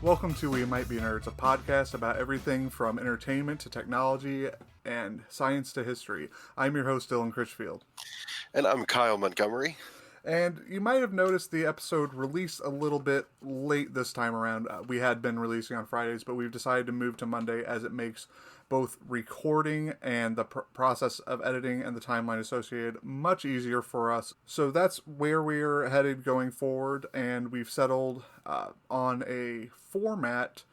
Welcome to We Might Be Nerds, a podcast about everything from entertainment to technology and science to history. I'm your host, Dylan Critchfield. And I'm Kyle Montgomery. And you might have noticed the episode released a little bit late this time around. We had been releasing on Fridays, but we've decided to move to Monday as it makes both recording and the process of editing and the timeline associated much easier for us. So that's where we're headed going forward, and we've settled on a format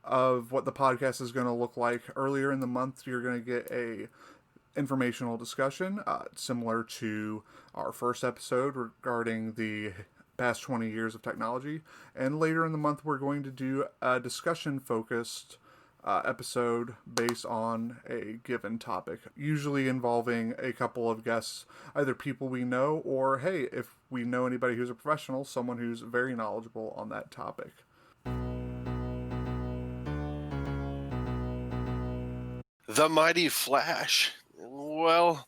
of what the podcast is going to look like. Earlier in the month, you're going to get a informational discussion similar to our first episode regarding the past 20 years of technology, and later in the month we're going to do a discussion focused episode based on a given topic, usually involving a couple of guests, either people we know or, hey, if we know anybody who's a professional, someone who's very knowledgeable on that topic. The Mighty Flash. Well,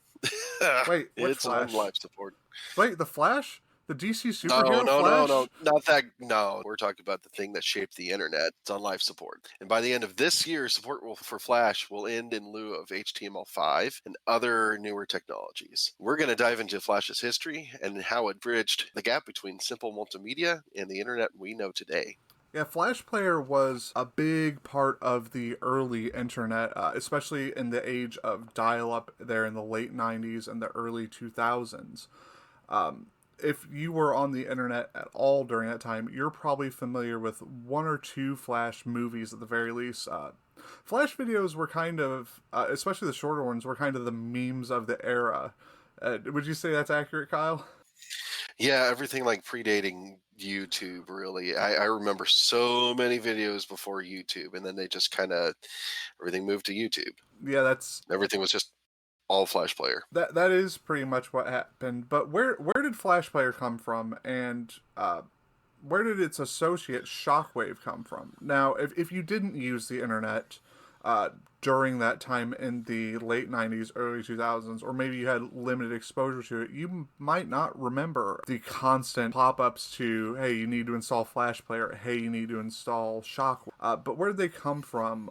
Wait, which it's Flash? on life support. Wait, the Flash? The DC superhero No, Flash? not that. No, we're talking about the thing that shaped the internet. It's on life support, and by the end of this year, support for Flash will end in lieu of HTML5 and other newer technologies. We're going to dive into Flash's history and how it bridged the gap between simple multimedia and the internet we know today. Yeah, Flash Player was a big part of the early internet, especially in the age of dial-up there in the late 90s and the early 2000s. If you were on the internet at all during that time, you're probably familiar with one or two Flash movies at the very least. Flash videos were kind of, especially the shorter ones, were kind of the memes of the era. Would you say that's accurate, Kyle? Yeah, everything like predating YouTube, really. I remember so many videos before YouTube, and then they just kind of, everything moved to YouTube. Yeah, everything was just all Flash Player. That is pretty much what happened. But where did Flash Player come from, and where did its associate Shockwave come from? Now, if you didn't use the internet during that time in the late 90s, early 2000s, or maybe you had limited exposure to it, you might not remember the constant pop-ups to, hey, you need to install Flash Player, hey, you need to install Shockwave. But where did they come from?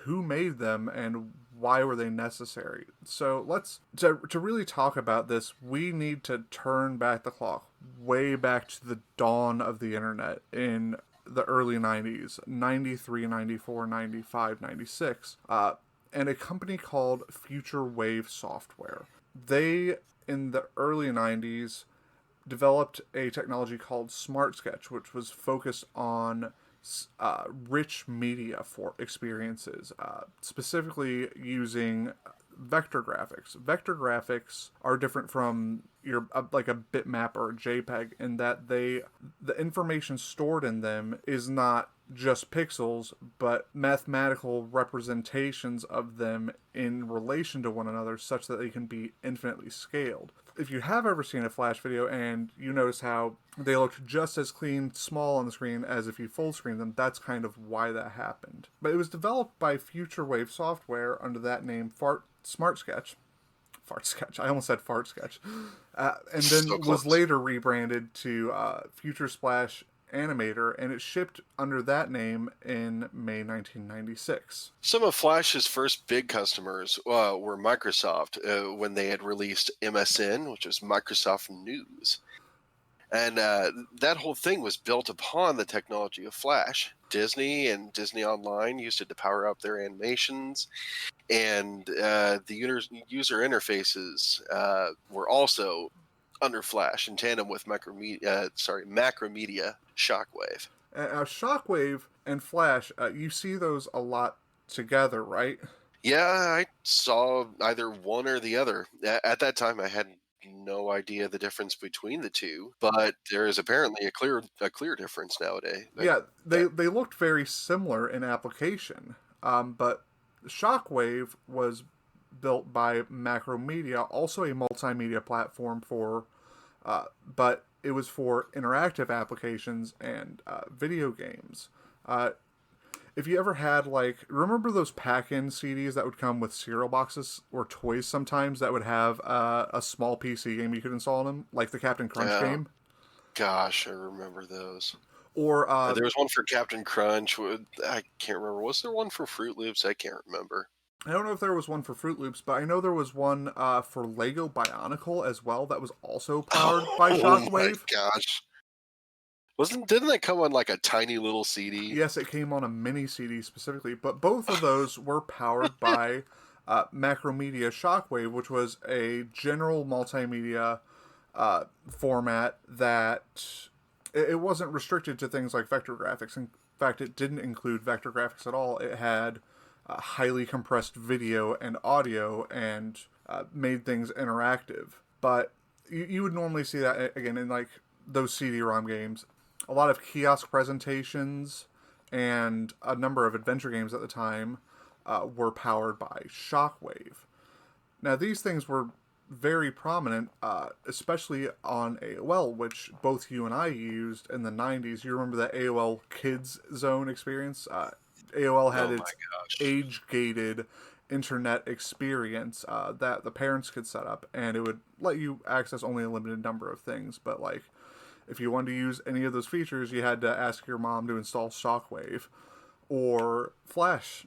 Who made them, and why were they necessary? So to really talk about this, we need to turn back the clock way back to the dawn of the internet in the early 90s, 93, 94, 95, 96, and a company called Future Wave Software. They, in the early 90s, developed a technology called Smart Sketch, which was focused on rich media for experiences, specifically using vector graphics. Vector graphics are different from your like a bitmap or a JPEG in that the information stored in them is not just pixels, but mathematical representations of them in relation to one another such that they can be infinitely scaled. If you have ever seen a Flash video and you notice how they look just as clean, small on the screen as if you full screen them, that's kind of why that happened. But it was developed by Future Wave Software under that name, Smart Sketch. Fart Sketch. I almost said Fart Sketch. And then was later rebranded to Future Splash Animator, and it shipped under that name in May 1996. Some of Flash's first big customers were Microsoft when they had released MSN, which was Microsoft News. And that whole thing was built upon the technology of Flash. Disney and Disney Online used it to power up their animations, and the user interfaces were also under Flash in tandem with Macromedia Shockwave. Shockwave and Flash, you see those a lot together, right? Yeah, I saw either one or the other. At that time, I had no idea the difference between the two, but there is apparently a clear difference nowadays. Yeah, they looked very similar in application, but Shockwave was built by Macromedia, also a multimedia platform but it was for interactive applications and video games. If you ever had, remember those pack-in CDs that would come with cereal boxes or toys sometimes that would have a small PC game you could install on them, like the Captain Crunch game? Gosh, I remember those. Or There was one for Captain Crunch. I can't remember. Was there one for Fruit Loops? I can't remember. I don't know if there was one for Fruit Loops, but I know there was one for Lego Bionicle as well that was also powered by Oh my Shockwave. gosh! Didn't that come on like a tiny little CD? Yes, it came on a mini CD specifically, but both of those were powered by Macromedia Shockwave, which was a general multimedia format that it wasn't restricted to things like vector graphics. In fact, it didn't include vector graphics at all. It had highly compressed video and audio and made things interactive. But you would normally see that again in like those CD-ROM games. A lot of kiosk presentations and a number of adventure games at the time were powered by Shockwave. Now, these things were very prominent, especially on AOL, which both you and I used in the 90s. You remember the AOL Kids Zone experience? AOL had Oh my its gosh! age-gated internet experience that the parents could set up, and it would let you access only a limited number of things. But, like, if you wanted to use any of those features, you had to ask your mom to install Shockwave or Flash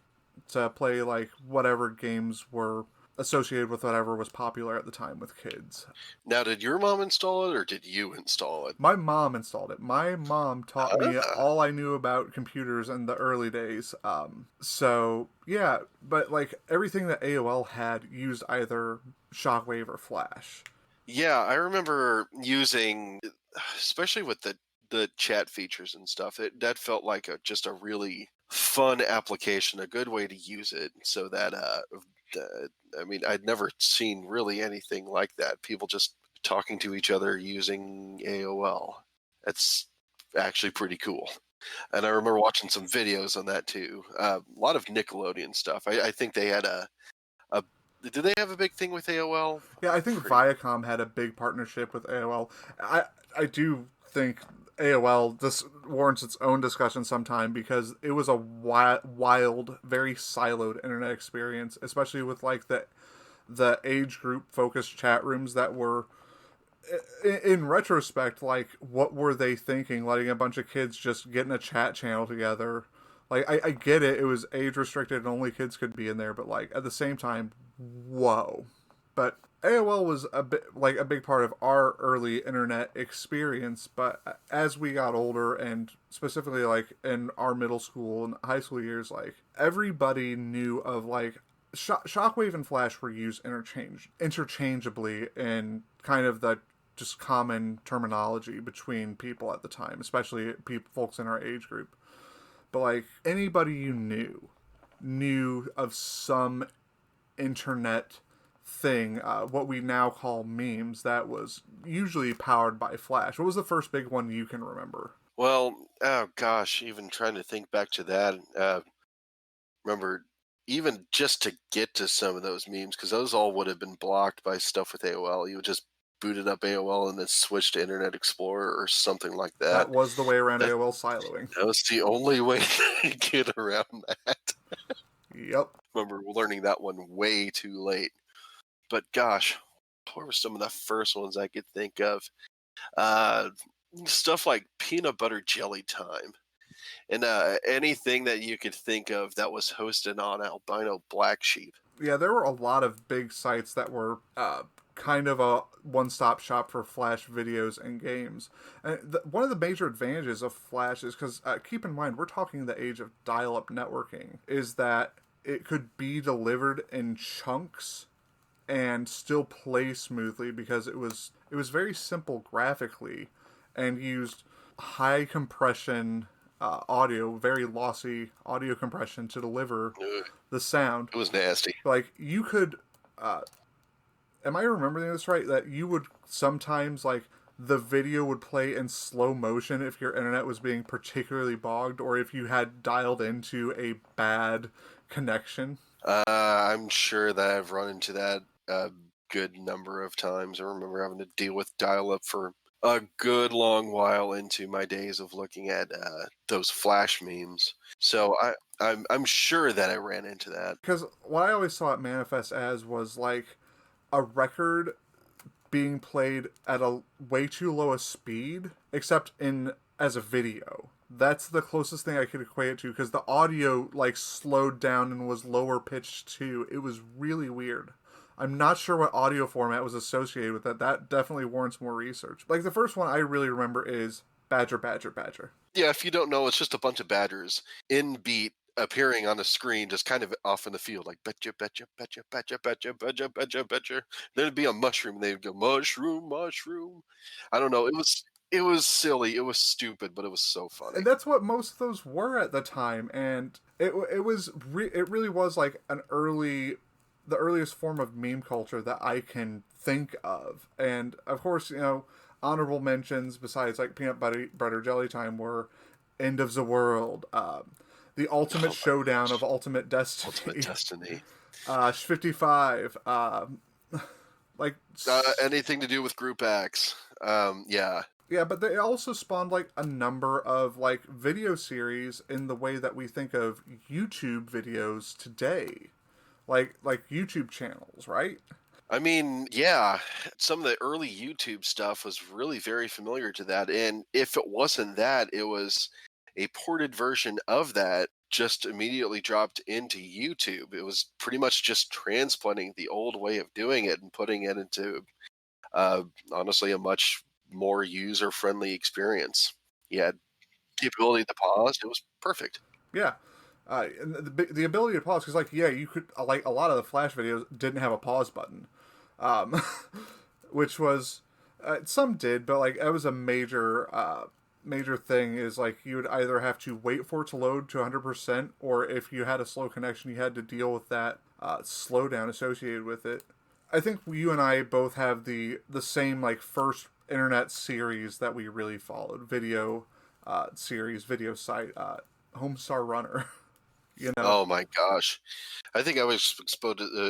to play, like, whatever games were associated with whatever was popular at the time with kids. Now, did your mom install it or did you install it? My mom installed it. My mom taught me Ah, all I knew about computers in the early days. So yeah, but like everything that AOL had used either Shockwave or Flash. yeah, I remember using, especially with the chat features and stuff. That felt like just a really fun application, a good way to use it, so that I mean, I'd never seen really anything like that. People just talking to each other using AOL. That's actually pretty cool. And I remember watching some videos on that too. A lot of Nickelodeon stuff. I think they had a. Did they have a big thing with AOL? Yeah, I think Pretty. Viacom had a big partnership with AOL. I do think AOL this warrants its own discussion sometime because it was a wild, very siloed internet experience, especially with like the age group focused chat rooms that were in retrospect, like, what were they thinking letting a bunch of kids just get in a chat channel together? Like, I get it, it was age restricted and only kids could be in there, but like at the same time, whoa. But AOL was a big part of our early internet experience, but as we got older and specifically like in our middle school and high school years, like everybody knew of like Shockwave and Flash were used interchangeably in kind of the just common terminology between people at the time, especially folks in our age group. But like anybody you knew of some internet thing, what we now call memes, that was usually powered by Flash. What was the first big one you can remember? Well, oh gosh, even trying to think back to that. Remember, even just to get to some of those memes, because those all would have been blocked by stuff with AOL. You would just booted up AOL and then switch to Internet Explorer or something like that. That was the way around That, AOL siloing. that was the only way to get around that. Yep. Remember learning that one way too late. But gosh, what were some of the first ones I could think of? Uh, Stuff like peanut butter jelly time. And anything that you could think of that was hosted on Albino Black Sheep. Yeah, there were a lot of big sites that were kind of a one-stop shop for Flash videos and games. And one of the major advantages of Flash is because keep in mind we're talking the age of dial-up networking, is that it could be delivered in chunks and still play smoothly because it was very simple graphically and used high compression audio, very lossy audio compression to deliver Ugh, the sound. it was nasty. Like you could, am I remembering this right? That you would sometimes like the video would play in slow motion if your internet was being particularly bogged or if you had dialed into a bad connection. I'm sure that I've run into that a good number of times. I remember having to deal with dial-up for a good long while into my days of looking at those Flash memes. So I'm sure that I ran into that. Because what I always saw it manifest as was like a record being played at a way too low a speed, except in as a video. That's the closest thing I could equate it to, because the audio like slowed down and was lower pitched too. It was really weird. I'm not sure what audio format was associated with that. That definitely warrants more research. Like the first one I really remember is Badger, Badger, Badger. Yeah, if you don't know, it's just a bunch of badgers in beat appearing on a screen, just kind of off in the field, like betcha, betcha, betcha, betcha, betcha, betcha, betcha, betcha. There'd be a mushroom, and they'd go mushroom, mushroom. I don't know. It was silly. It was stupid, but it was so funny. And that's what most of those were at the time, and it really was like the earliest form of meme culture that I can think of. And of course, honorable mentions besides like peanut butter jelly time were End of the World, the Ultimate Oh my Showdown gosh. of Ultimate Ultimate Destiny, Destiny. 55, like Anything to do with Group X. Yeah. yeah, but they also spawned like a number of like video series in the way that we think of YouTube videos today, like YouTube channels, right? I mean, yeah, some of the early YouTube stuff was really very familiar to that. And if it wasn't that, it was a ported version of that just immediately dropped into YouTube. It was pretty much just transplanting the old way of doing it and putting it into, honestly, a much more user friendly experience. You had the ability to pause, it was perfect. Yeah, and the ability to pause, because like yeah, you could like a lot of the Flash videos didn't have a pause button, um, which was some did, but like that was a major thing. Is like you would either have to wait for it to load to 100%, or if you had a slow connection, you had to deal with that slowdown associated with it. I think you and I both have the same like first internet series that we really followed, video series, video site, Homestar Runner. You know, Oh my gosh. I think I was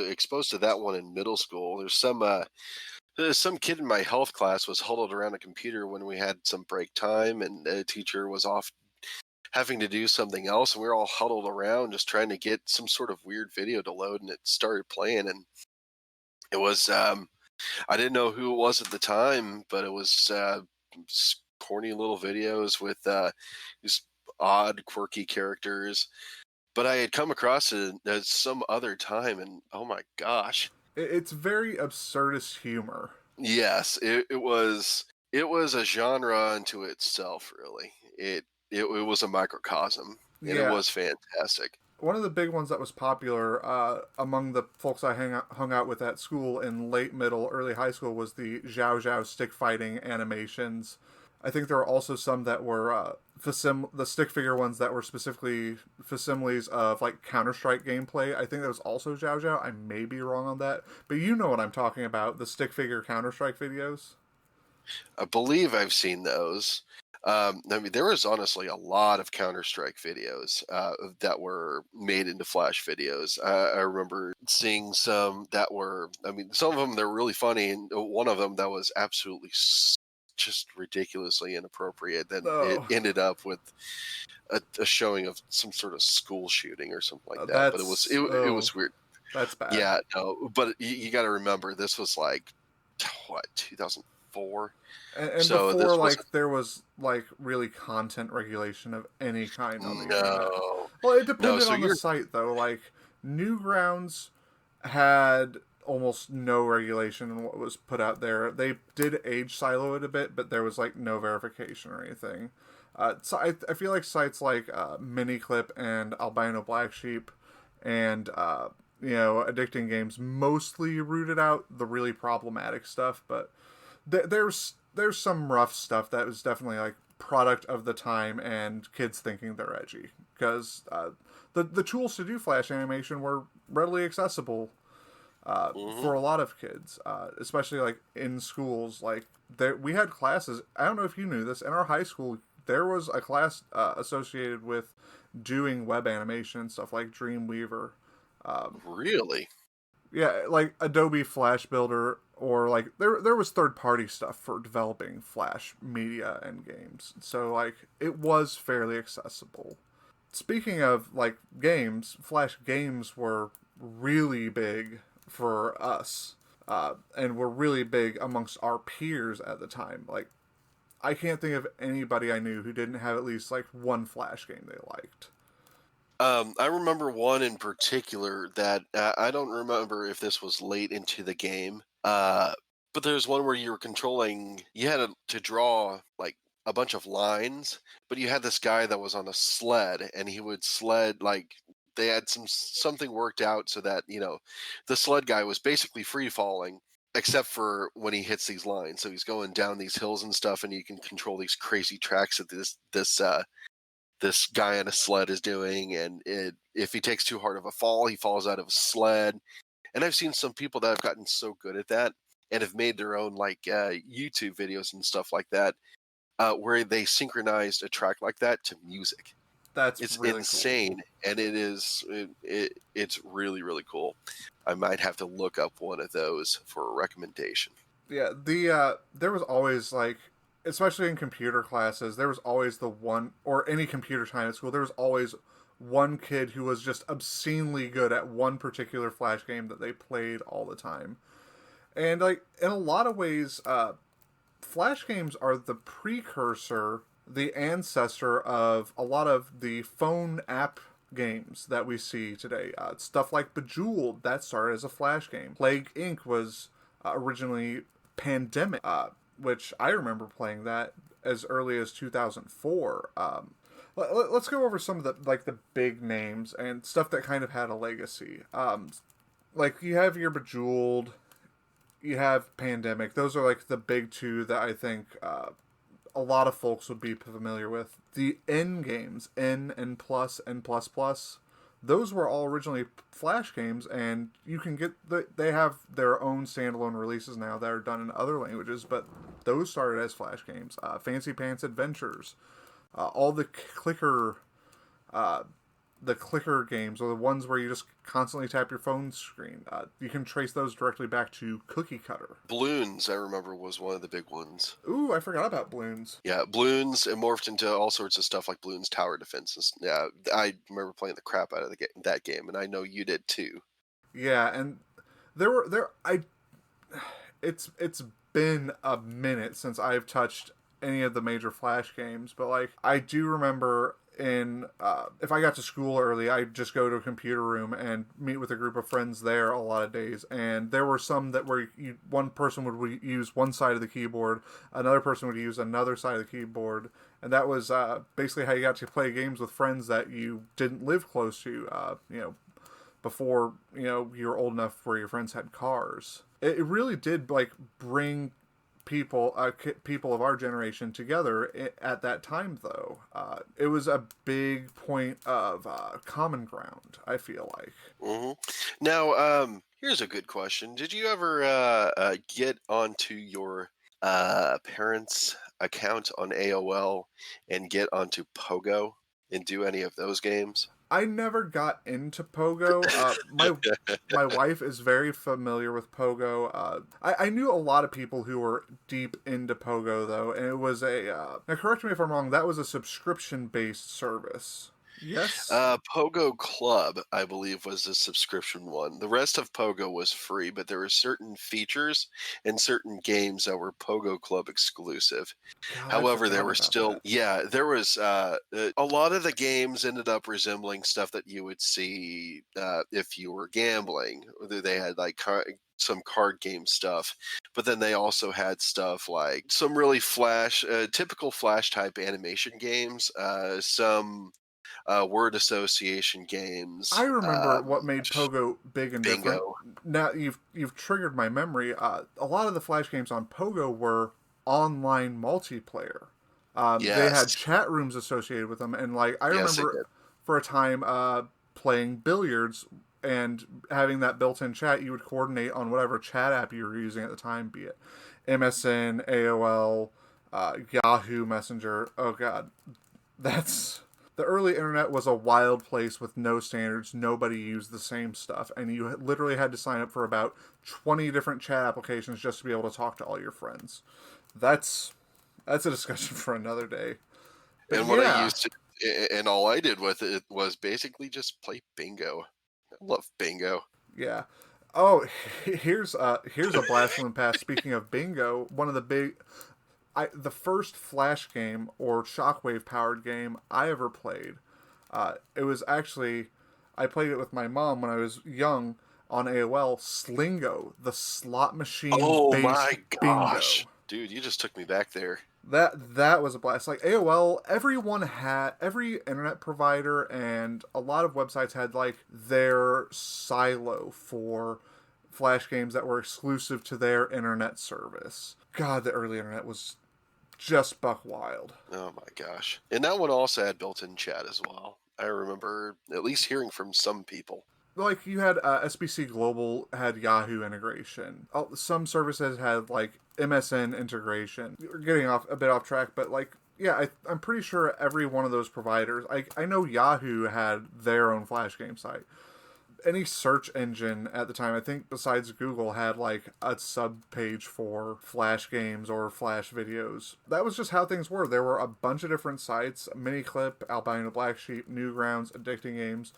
exposed to that one in middle school. There's some kid in my health class was huddled around a computer when we had some break time, and the teacher was off having to do something else, and we were all huddled around just trying to get some sort of weird video to load, and it started playing, and it was I didn't know who it was at the time, but it was corny little videos with these odd, quirky characters. But I had come across it at some other time, and oh my gosh, it's very absurdist humor. yes, it was a genre unto itself. Really, it was a microcosm, and it Yeah, was fantastic. one of the big ones that was popular among the folks I hung out with at school in late middle, early high school was the Zhao Zhao stick fighting animations. I think there were also some that were the stick figure ones that were specifically facsimiles of like Counter Strike gameplay. I think that was also Zhao Zhao. I may be wrong on that, but you know what I'm talking about, the stick figure Counter Strike videos. I believe I've seen those. I mean, there was honestly a lot of Counter Strike videos that were made into Flash videos. I remember seeing some that were, I mean, some of them they're really funny, and one of them that was absolutely just ridiculously inappropriate. Then it Oh, ended up with a showing of some sort of school shooting or something like that. But it was that's it oh, was weird. that's bad. Yeah, no, but you got to remember this was like what 2004. And So before this wasn't. like there was like really content regulation of any kind on the internet. No, Well, it no. depended So on the you're site though. Like Newgrounds had almost no regulation in what was put out there. They did age silo it a bit, but there was like no verification or anything. So I feel like sites like Miniclip and Albino Black Sheep and Addicting Games mostly rooted out the really problematic stuff, but there's some rough stuff that was definitely like product of the time and kids thinking they're edgy, because the tools to do flash animation were readily accessible hmm for a lot of kids, especially like in schools. Like we had classes. I don't know if you knew this. In our high school, there was a class associated with doing web animation and stuff like Dreamweaver. Um, really. yeah, like Adobe Flash Builder, or like there was third party stuff for developing Flash media and games. So like it was fairly accessible. Speaking of like games, Flash games were really big for us, and were really big amongst our peers at the time. Like I can't think of anybody I knew who didn't have at least like one Flash game they liked. I remember one in particular that I don't remember if this was late into the game, but there's one where you were controlling, you had to draw like a bunch of lines, but you had this guy that was on a sled, and he would sled like they had something worked out so that the sled guy was basically free falling. Except for when he hits these lines, so he's going down these hills and stuff, and you can control these crazy tracks that this guy on a sled is doing, and if he takes too hard of a fall, he falls out of a sled. And I've seen some people that have gotten so good at that and have made their own like YouTube videos and stuff like that, where they synchronized a track like that to music. That's It's really insane, cool. and it's really really cool. I might have to look up one of those for a recommendation. Yeah, there was always like, especially in computer classes, there was always the one, or any computer time at school, there was always one kid who was just obscenely good at one particular Flash game that they played all the time. And like in a lot of ways, Flash games are the precursor, the ancestor of a lot of the phone app games that we see today. Stuff like Bejeweled, that started as a Flash game. Plague Inc. was originally Pandemic, which I remember playing that as early as 2004. Let's go over some of the big names and stuff that kind of had a legacy. Like you have your Bejeweled, you have Pandemic. Those are like the big two that I think a lot of folks would be familiar with. The N games, N and Plus and Plus Plus, those were all originally Flash games, and you can get they have their own standalone releases now that are done in other languages, but those started as Flash games. Fancy Pants Adventures, all the clicker games are the ones where you just constantly tap your phone screen. You can trace those directly back to Cookie Cutter. Bloons, I remember, was one of the big ones. Ooh, I forgot about Bloons. Yeah, Bloons, it morphed into all sorts of stuff like Bloons Tower Defense. Yeah, I remember playing the crap out of that game, and I know you did too. Yeah, and it's been a minute since I've touched any of the major Flash games, but like I do remember if I got to school early, I'd just go to a computer room and meet with a group of friends there a lot of days. And there were some that were one person would use one side of the keyboard, another person would use another side of the keyboard, and that was basically how you got to play games with friends that you didn't live close to. Before you were old enough where your friends had cars. It really did like bring people of our generation together at that time, though. It was a big point of common ground, I feel like. Mm-hmm. Now, here's a good question. Did you ever get onto your parents' account on AOL and get onto Pogo and do any of those games? I never got into Pogo. My wife is very familiar with Pogo. I knew a lot of people who were deep into Pogo, though, and it was now correct me if I'm wrong, that was a subscription based service. Yes. Pogo Club, I believe, was the subscription one. The rest of Pogo was free, but there were certain features and certain games that were Pogo Club exclusive. God, However, there were still, that. yeah, there was a lot of the games ended up resembling stuff that you would see if you were gambling. They had like some card game stuff, but then they also had stuff like some really typical Flash type animation games, some word association games. I remember what made Pogo big and Bingo. different. Now you've triggered my memory. A lot of the Flash games on Pogo were online multiplayer. Yes. They had chat rooms associated with them, and like I remember for a time playing billiards and having that built-in chat. You would coordinate on whatever chat app you were using at the time, be it MSN, AOL, Yahoo Messenger. Oh God, that's. The early internet was a wild place with no standards. Nobody used the same stuff, and you literally had to sign up for about 20 different chat applications just to be able to talk to all your friends. That's a discussion for another day. But and what I used to, and all I did with it was basically just play bingo. I love bingo. Yeah. Oh, here's a blast from the past. Speaking of bingo, one of the big The first Flash game or Shockwave powered game I ever played, it was actually, I played it with my mom when I was young on AOL. Slingo, the slot machine Oh based my gosh, bingo. dude, you just took me back there. That was a blast. Like AOL, every internet provider and a lot of websites had like their silo for Flash games that were exclusive to their internet service. God, the early internet was just buck wild. Oh my gosh. And that one also had built-in chat as well. I remember at least hearing from some people. Like you had SBC Global had Yahoo integration. Some services had like MSN integration. We're getting off a bit off track, but like yeah, I'm pretty sure every one of those providers. I know Yahoo had their own Flash game site. Any search engine at the time, I think besides Google, had like a sub page for Flash games or Flash videos. That was just how things were. There were a bunch of different sites: Miniclip, Albino Black Sheep, Newgrounds, Addicting Games.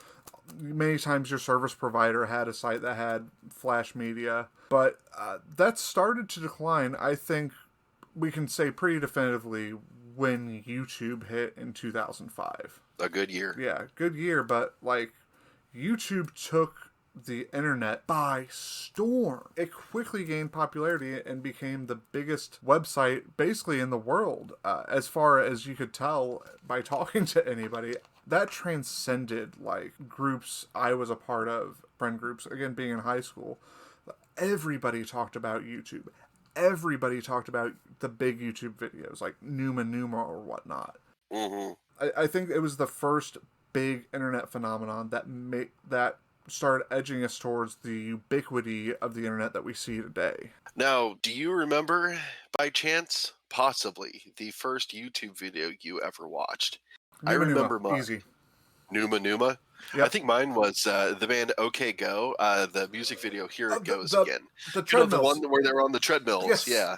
Many times your service provider had a site that had Flash media, but that started to decline. I think we can say pretty definitively when YouTube hit in 2005. A good year. Yeah, good year, but like YouTube took the internet by storm. It quickly gained popularity and became the biggest website basically in the world, as far as you could tell by talking to anybody. That transcended like groups I was a part of, friend groups, again being in high school. Everybody talked about YouTube. Everybody talked about the big YouTube videos like Numa Numa or whatnot. Mm-hmm. I think it was the first big internet phenomenon that started edging us towards the ubiquity of the internet that we see today. Now, do you remember, by chance, possibly, the first YouTube video you ever watched? I Numa Numa, remember mine. easy. Numa Numa? Yep. I think mine was the band OK Go, the music video Here It Goes Again. The treadmills. treadmills. The one where they're on the treadmills, yes. Yeah.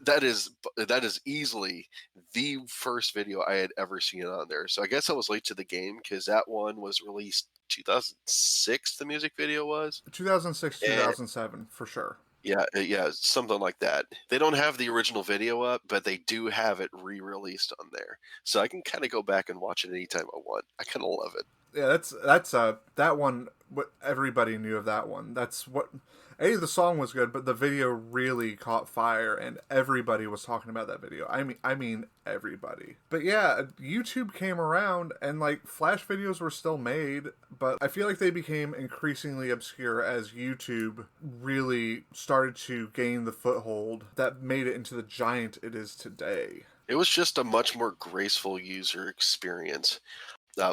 That is easily the first video I had ever seen on there. So I guess I was late to the game because that one was released 2006, the music video was? 2006, 2007, for sure. Yeah, something like that. They don't have the original video up, but they do have it re-released on there. So I can kind of go back and watch it anytime I want. I kind of love it. Yeah, that's that one. What everybody knew of that one. That's what. The song was good, but the video really caught fire, and everybody was talking about that video. I mean everybody. But yeah, YouTube came around, and like Flash videos were still made, but I feel like they became increasingly obscure as YouTube really started to gain the foothold that made it into the giant it is today. It was just a much more graceful user experience.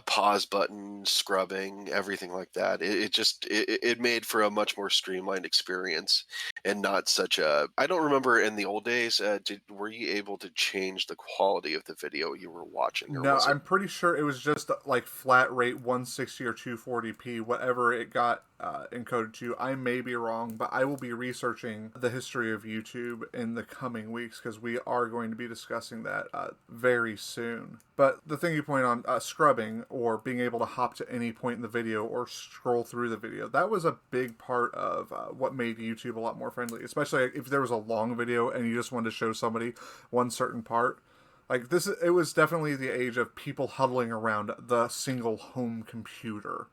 Pause button, scrubbing, everything like that. It made for a much more streamlined experience and not such a. I don't remember in the old days. Were you able to change the quality of the video you were watching? No, I'm pretty sure it was just like flat rate 160 or 240p, whatever it got encoded to. I may be wrong, but I will be researching the history of YouTube in the coming weeks because we are going to be discussing that very soon. But the thing you point on, scrubbing or being able to hop to any point in the video or scroll through the video, that was a big part of what made YouTube a lot more friendly, especially if there was a long video and you just wanted to show somebody one certain part. Like this, it was definitely the age of people huddling around the single home computer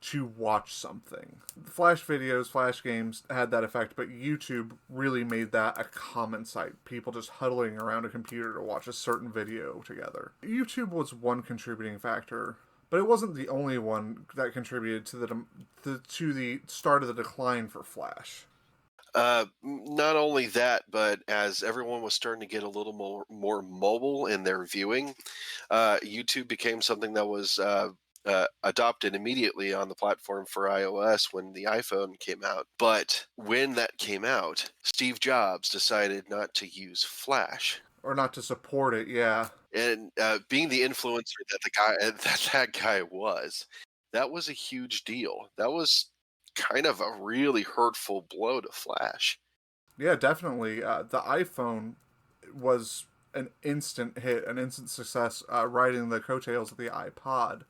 to watch something. Flash videos, Flash games had that effect, but YouTube really made that a common sight. People just huddling around a computer to watch a certain video together. YouTube was one contributing factor, but it wasn't the only one that contributed to the start of the decline for Flash. Not only that, but as everyone was starting to get a little more mobile in their viewing, YouTube became something that was adopted immediately on the platform for iOS when the iPhone came out. But when that came out, Steve Jobs decided not to use Flash. Or not to support it, yeah. And being the influencer that guy was, that was a huge deal. That was kind of a really hurtful blow to Flash. Yeah, definitely. The iPhone was an instant hit, an instant success, riding the coattails of the iPod.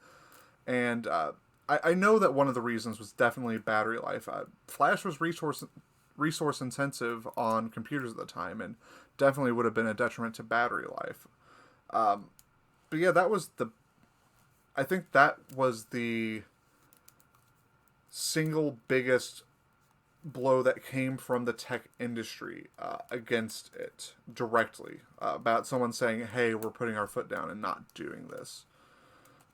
And I know that one of the reasons was definitely battery life. Flash was resource intensive on computers at the time, and definitely would have been a detriment to battery life. But yeah, I think that was the single biggest blow that came from the tech industry against it directly, about someone saying, hey, we're putting our foot down and not doing this.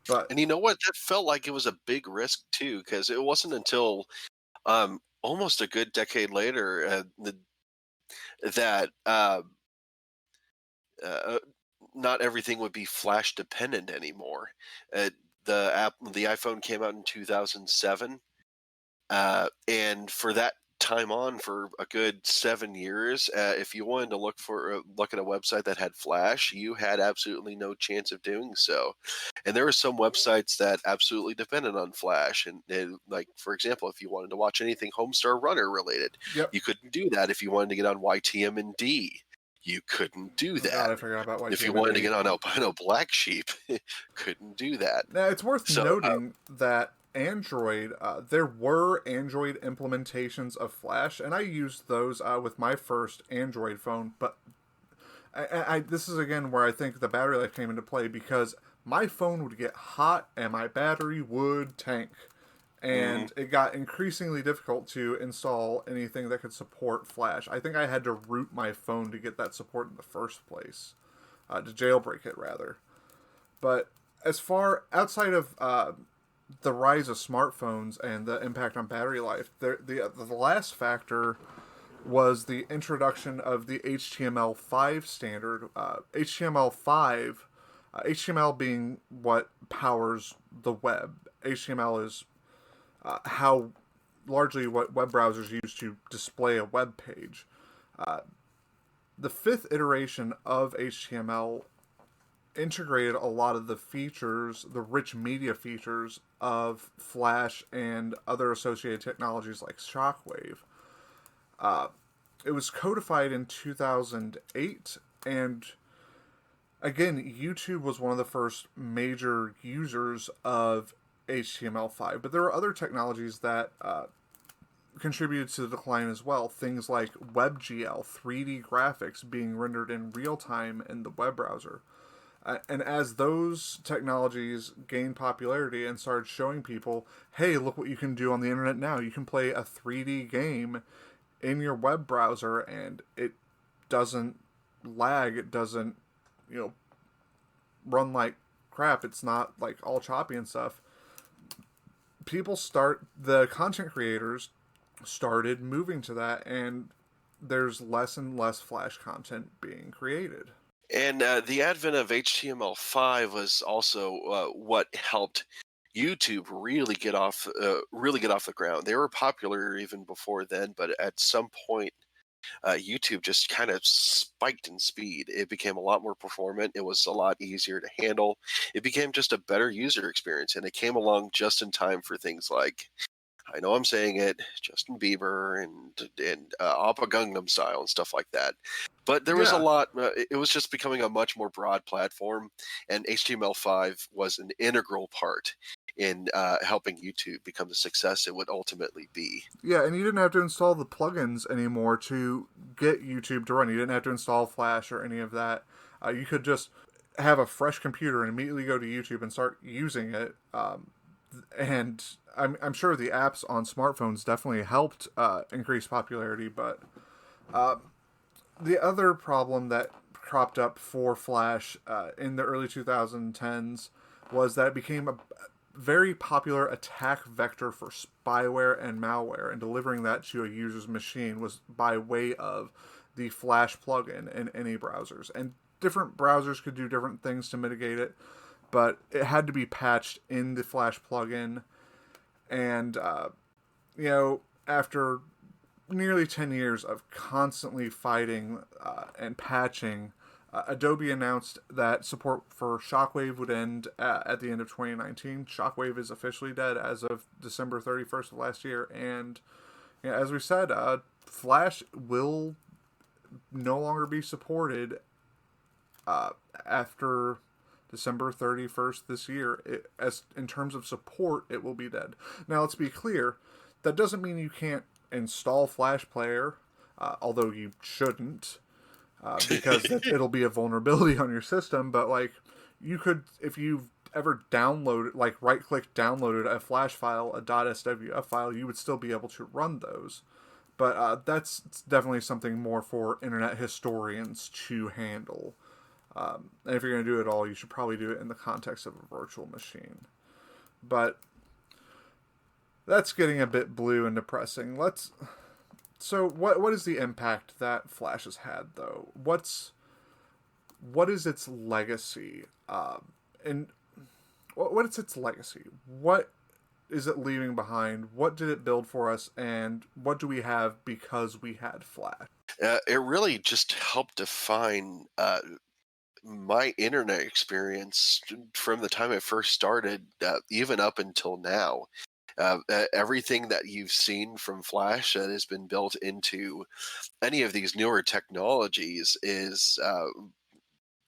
But And you know what? That felt like it was a big risk too, because it wasn't until almost a good decade later that uh, not everything would be flash dependent anymore. Uh, the iPhone came out in 2007, and for that time on, for a good 7 years, if you wanted to look at a website that had Flash, you had absolutely no chance of doing so. And there were some websites that absolutely depended on Flash, and like for example, if you wanted to watch anything Homestar Runner related, yep. you couldn't do that. If you wanted to get on YTM&D, you couldn't do Oh god, that. I forgot about If you wanted to YTMND. get on Albino Black Sheep, couldn't do that. Now, it's worth So noting that Android, there were Android implementations of Flash, and I used those with my first Android phone. But this is again where I think the battery life came into play, because my phone would get hot and my battery would tank. mhm. And it got increasingly difficult to install anything that could support Flash. I think I had to root my phone to get that support in the first place, to jailbreak it, rather. But as far outside of the rise of smartphones and the impact on battery life, the last factor was the introduction of the HTML5 standard. HTML being what powers the web. HTML is how largely what web browsers use to display a web page. The fifth iteration of HTML integrated a lot of the features, the rich media features of Flash and other associated technologies like Shockwave. It was codified in 2008, and again, YouTube was one of the first major users of HTML5, but there were other technologies that contributed to the decline as well. Things like WebGL, 3D graphics being rendered in real time in the web browser. And as those technologies gained popularity and started showing people, hey, look what you can do on the internet now. You can play a 3D game in your web browser and it doesn't lag. It doesn't, run like crap. It's not like all choppy and stuff. The content creators started moving to that, and there's less and less Flash content being created. And the advent of HTML5 was also what helped YouTube really get off the ground. They were popular even before then, but at some point, YouTube just kind of spiked in speed. It became a lot more performant. It was a lot easier to handle. It became just a better user experience, and it came along just in time for things like, I know I'm saying it, Justin Bieber and Oppa Gangnam Style and stuff like that. But there was a Yeah, lot. It was just becoming a much more broad platform, and HTML5 was an integral part in helping YouTube become the success it would ultimately be. yeah, and you didn't have to install the plugins anymore to get YouTube to run. You didn't have to install Flash or any of that. You could just have a fresh computer and immediately go to YouTube and start using it. And I'm sure the apps on smartphones definitely helped increase popularity, but the other problem that cropped up for Flash in the early 2010s was that it became a very popular attack vector for spyware and malware, and delivering that to a user's machine was by way of the Flash plugin in any browsers. And different browsers could do different things to mitigate it, but it had to be patched in the Flash plugin. And, after nearly 10 years of constantly fighting and patching, Adobe announced that support for Shockwave would end at the end of 2019. Shockwave is officially dead as of December 31st of last year. And as we said, Flash will no longer be supported after December 31st this year. As in terms of support, it will be dead. Now, let's be clear. That doesn't mean you can't install Flash Player, although you shouldn't. because it'll be a vulnerability on your system. But like, you could, if you've ever downloaded, like right click downloaded a flash file, a .swf file, you would still be able to run those. But that's definitely something more for internet historians to handle. And if you're going to do it all, you should probably do it in the context of a virtual machine. But that's getting a bit blue and depressing. So what is the impact that Flash has had, though? What is its legacy? And what is its legacy? What is it leaving behind? What did it build for us? And what do we have because we had Flash? It really just helped define my internet experience from the time it first started, even up until now. Everything that you've seen from Flash that has been built into any of these newer technologies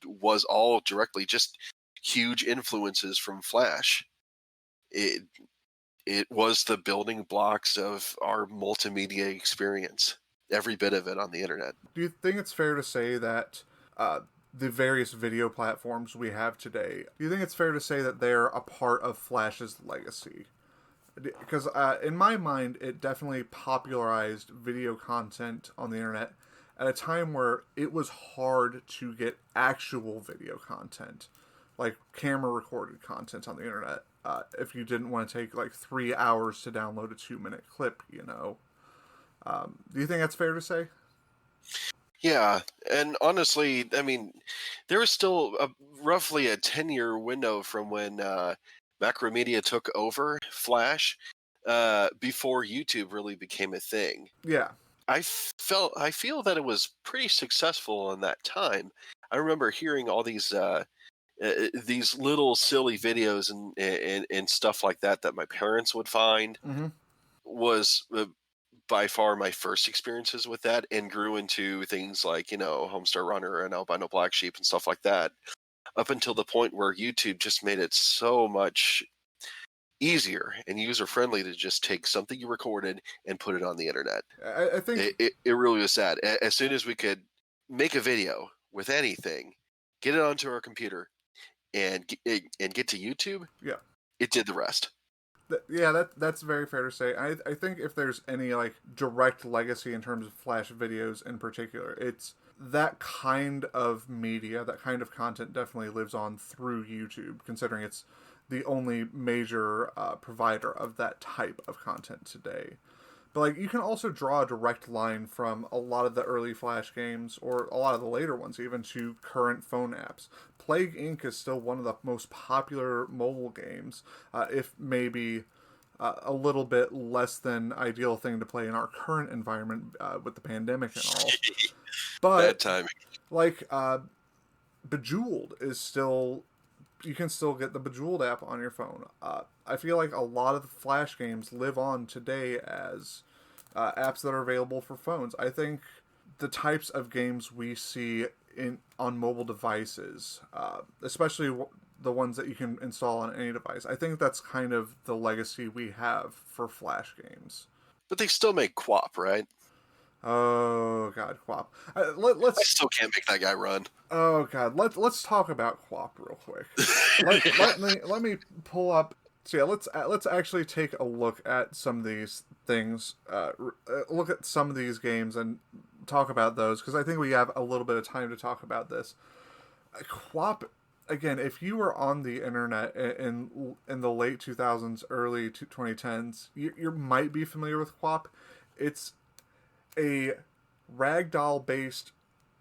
was all directly just huge influences from Flash. It it was the building blocks of our multimedia experience. Every bit of it on the internet. Do you think it's fair to say that the various video platforms we have today, do you think it's fair to say that they're a part of Flash's legacy? Because in my mind, it definitely popularized video content on the internet at a time where it was hard to get actual video content, like camera recorded content on the internet. If you didn't want to take like 3 hours to download a 2-minute clip, you know. Do you think that's fair to say? Yeah, and honestly, I mean, there was still roughly a 10-year window from when Macromedia took over Flash before YouTube really became a thing. Yeah. I feel that it was pretty successful in that time. I remember hearing all these little silly videos and stuff like that that my parents would find Mm-hmm. was by far my first experiences with that, and grew into things like, Homestar Runner and Albino Black Sheep and stuff like that, up until the point where YouTube just made it so much easier and user friendly to just take something you recorded and put it on the internet. I think It really was sad. As soon as we could make a video with anything, get it onto our computer, and get to YouTube, yeah. it did the rest. Yeah, that's very fair to say. I think if there's any like direct legacy in terms of Flash videos in particular, it's that kind of media, that kind of content definitely lives on through YouTube, considering it's the only major provider of that type of content today. But like, you can also draw a direct line from a lot of the early Flash games, or a lot of the later ones even, to current phone apps. Plague Inc. is still one of the most popular mobile games, if maybe a little bit less than ideal thing to play in our current environment with the pandemic and all. But Bad timing. like Bejeweled is still, you can still get the Bejeweled app on your phone. I feel like a lot of the Flash games live on today as apps that are available for phones. I think the types of games we see on mobile devices, especially the ones that you can install on any device, I think that's kind of the legacy we have for Flash games. But they still make QWOP, right? Oh God, QWOP. I Let's. still can't make that guy run. Oh God, let's talk about QWOP real quick. let me pull up. So yeah, let's actually take a look at some of these things. Look at some of these games and talk about those, because I think we have a little bit of time to talk about this. QWOP, again, if you were on the internet in the late 2000s, early 2010s, you might be familiar with QWOP. It's a ragdoll based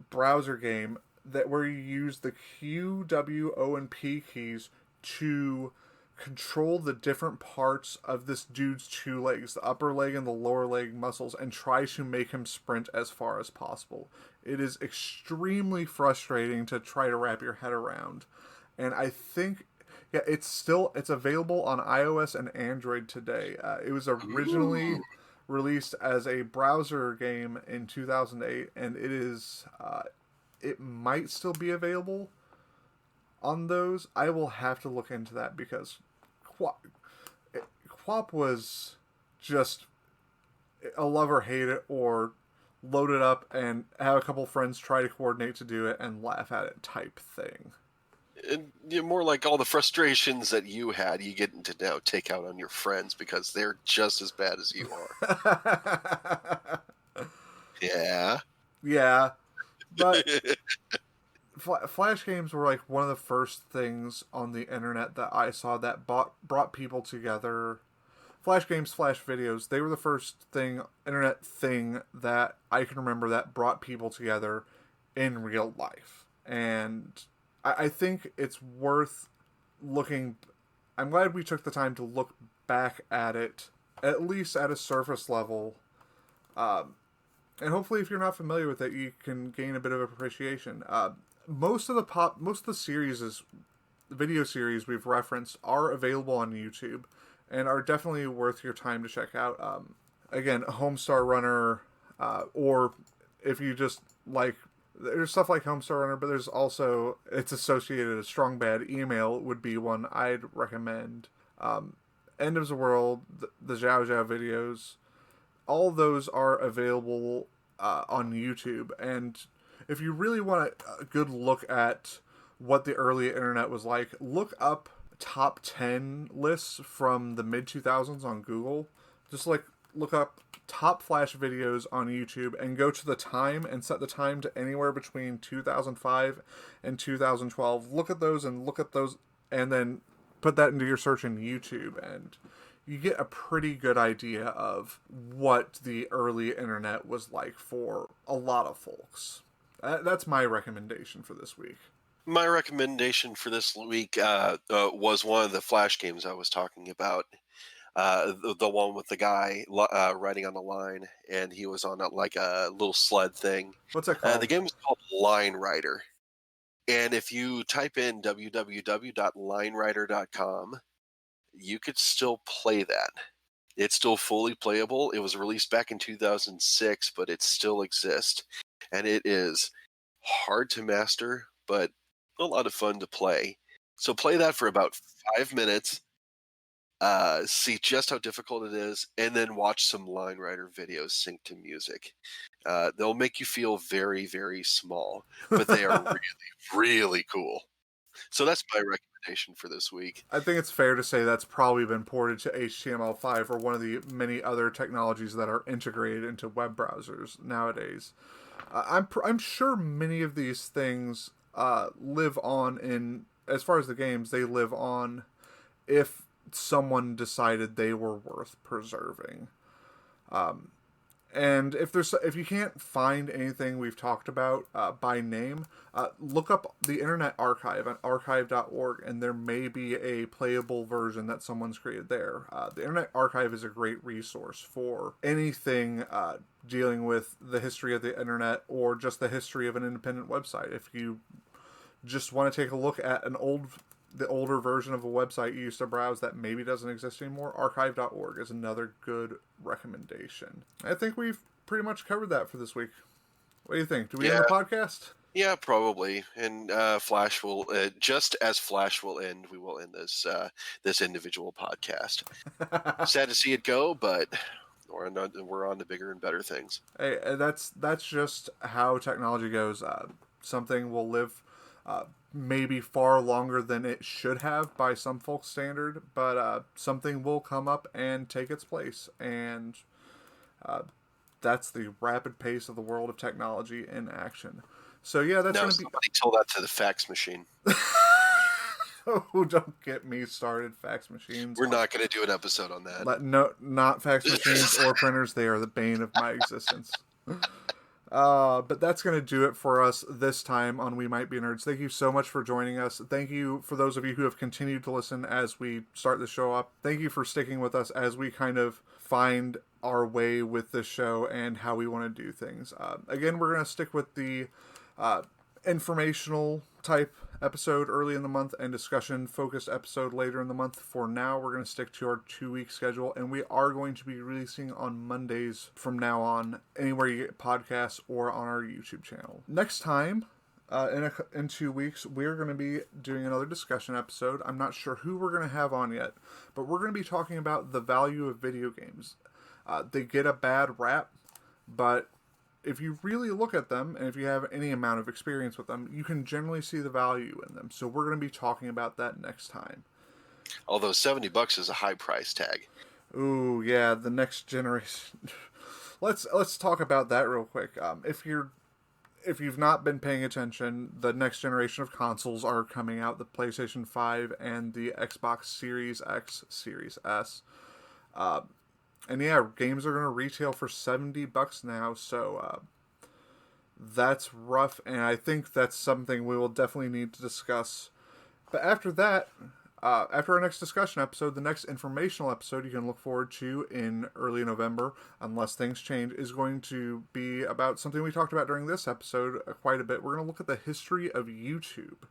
browser game where you use the Q, W, O, and P keys to control the different parts of this dude's two legs, the upper leg and the lower leg muscles, and try to make him sprint as far as possible. It is extremely frustrating to try to wrap your head around. And I think, yeah, it's available on iOS and Android today. It was originally released as a browser game in 2008, and it might still be available on those. I will have to look into that, because QWOP was just a love or hate it, or load it up and have a couple friends try to coordinate to do it and laugh at it type thing. And more like all the frustrations that you had, you get to now take out on your friends because they're just as bad as you are. Yeah. Yeah, but Flash games were like one of the first things on the internet that I saw that brought people together. Flash games, Flash videos, they were the first internet thing that I can remember that brought people together in real life. And I think it's worth looking. I'm glad we took the time to look back at it, at least at a surface level. And hopefully, if you're not familiar with it, you can gain a bit of appreciation. Most of the video series we've referenced are available on YouTube, and are definitely worth your time to check out. Again, Homestar Runner, or if you just like, there's stuff like Homestar Runner, but there's also, it's associated a Strong Bad Email would be one I'd recommend. End of the World, the Zhao Zhao videos, all those are available on YouTube. And if you really want a good look at what the early internet was like, look up top 10 lists from the mid 2000s on Google. Just like look up top Flash videos on YouTube and go to the time and set the time to anywhere between 2005 and 2012. Look at those and then put that into your search in YouTube, and you get a pretty good idea of what the early internet was like for a lot of folks. That's my recommendation for this week. My recommendation for this week was one of the Flash games I was talking about. The one with the guy riding on the line, and he was on a little sled thing. What's that called? The game was called Line Rider. And if you type in www.linerider.com, you could still play that. It's still fully playable. It was released back in 2006, but it still exists. And it is hard to master, but a lot of fun to play. So play that for about 5 minutes, see just how difficult it is, and then watch some Line Rider videos synced to music. They'll make you feel very, very small, but they are really, really cool. So that's my recommendation for this week. I think it's fair to say that's probably been ported to HTML5 or one of the many other technologies that are integrated into web browsers nowadays. I'm sure many of these things live on in, as far as the games, they live on if someone decided they were worth preserving. And if you can't find anything we've talked about by name, look up the Internet Archive at archive.org, and there may be a playable version that someone's created there. The Internet Archive is a great resource for anything dealing with the history of the internet or just the history of an independent website. If you just want to take a look at the older version of a website you used to browse that maybe doesn't exist anymore, archive.org is another good recommendation. I think we've pretty much covered that for this week. What do you think? Do we end the podcast? Yeah, probably. And Flash will, just as Flash will end, we will end this individual podcast. Sad to see it go, but we're on to bigger and better things. Hey, that's just how technology goes. Something will live maybe far longer than it should have by some folks' standard, but something will come up and take its place, and that's the rapid pace of the world of technology in action. So yeah, that's going to be. Somebody tell that to the fax machine. Oh, don't get me started, fax machines. We're not going to do an episode on that. No, not fax machines or printers. They are the bane of my existence. But that's going to do it for us this time on We Might Be Nerds. Thank you so much for joining us. Thank you for those of you who have continued to listen as we start the show up. Thank you for sticking with us as we kind of find our way with this show and how we want to do things. Again, we're going to stick with the informational type episode early in the month and discussion focused episode later in the month. For now, we're going to stick to our 2-week schedule, and we are going to be releasing on Mondays from now on, anywhere you get podcasts or on our YouTube channel. Next time, in 2 weeks, we're going to be doing another discussion episode. I'm not sure who we're going to have on yet, but we're going to be talking about the value of video games. They get a bad rap, but if you really look at them, and if you have any amount of experience with them, you can generally see the value in them. So we're going to be talking about that next time. Although $70 is a high price tag. Ooh, yeah, the next generation. Let's talk about that real quick. If you've not been paying attention, the next generation of consoles are coming out: the PlayStation 5 and the Xbox Series X, Series S. And yeah, games are going to retail for $70 now, so that's rough, and I think that's something we will definitely need to discuss. But after that, after our next discussion episode, the next informational episode you can look forward to in early November, unless things change, is going to be about something we talked about during this episode quite a bit. We're going to look at the history of YouTube.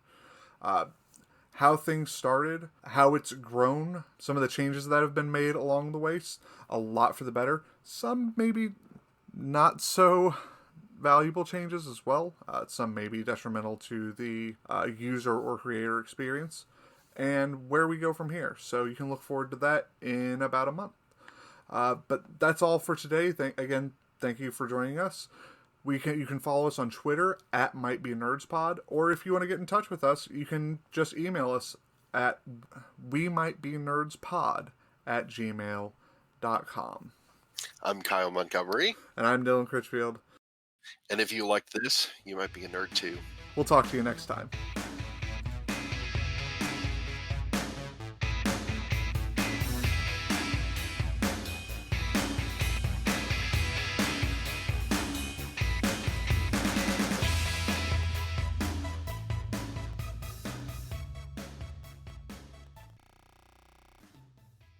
How things started, how it's grown, some of the changes that have been made along the way, a lot for the better, some maybe not so valuable changes as well, some may be detrimental to the user or creator experience, and where we go from here. So you can look forward to that in about a month. But that's all for today. Thank you for joining us. You can follow us on Twitter at MightBeNerdsPod, or if you want to get in touch with us, you can just email us at wemightbenerdspod@gmail.com. I'm Kyle Montgomery. And I'm Dylan Critchfield. And if you like this, you might be a nerd too. We'll talk to you next time.